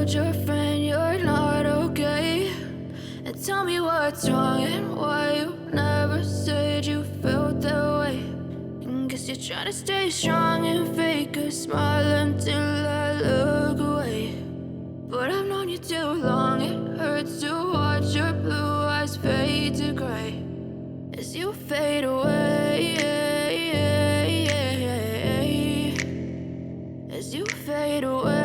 told your friend you're not okay? And tell me what's wrong and why you never said you felt that way. And guess you're trying to stay strong and fake a smile until I look away. But I've known you too long, it hurts to watch your blue eyes fade to gray as you fade away, as you fade away.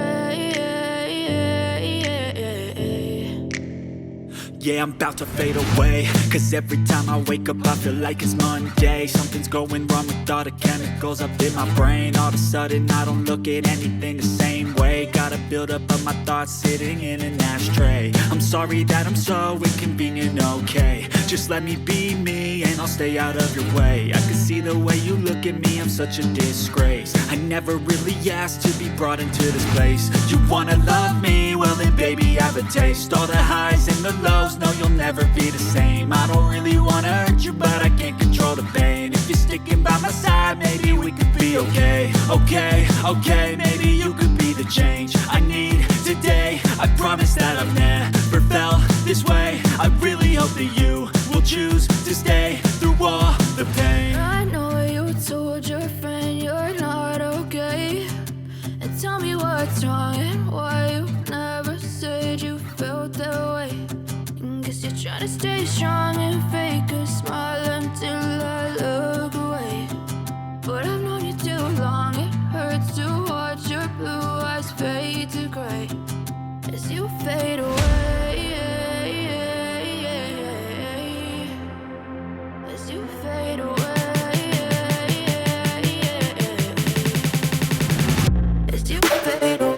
Yeah, I'm about to fade away, cause every time I wake up I feel like it's Monday. Something's going wrong with all the chemicals up in my brain. All of a sudden I don't look at anything the same way. Got a build up of my thoughts sitting in an ashtray. I'm sorry that I'm so inconvenient, okay? Just let me be me and I'll stay out of your way. I can see the way you look at me, I'm such a disgrace. I never really asked to be brought into this place. You wanna love me? Well then baby, have a taste. All the highs and the lows, no, you'll never be the same. I don't really wanna hurt you, but I can't control the pain. If you're sticking by my side, maybe we could be okay. Okay, maybe you could be the change I need today. I promise that I've never felt this way. I really hope that you will choose to stay through all the pain. I know you told your friend you're not okay. And tell me what's wrong and why you never said you felt that way. And guess you're trying to stay strong and fake a smile until I look away. But I've known you too long, it hurts to watch your blue eyes fade to gray as you fade away, as you fade away. As you fade away.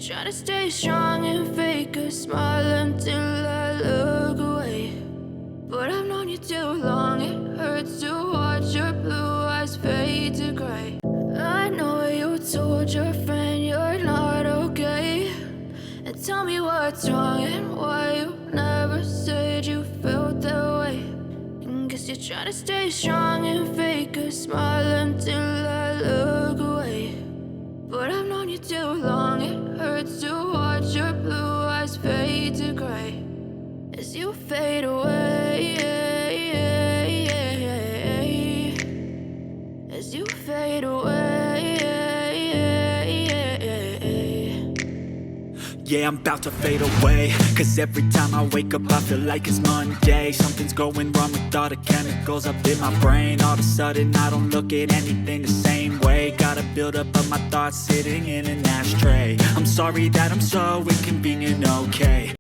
Try to stay strong and fake a smile until I look away. But I've known you too long, it hurts to watch your blue eyes fade to gray. I know you told your friend you're not okay. And tell me what's wrong and why you never said you felt that way. And guess you're trying to stay strong and fake a smile until I look away. But I've known you too long, it hurts to watch your blue eyes fade to gray as you fade away, as you fade away. Yeah, I'm about to fade away, cause every time I wake up I feel like it's Monday. Something's going wrong with all the chemicals up in my brain. All of a sudden I don't look at anything the same way. Got a build up of my thoughts sitting in an ashtray. I'm sorry that I'm so inconvenient, okay?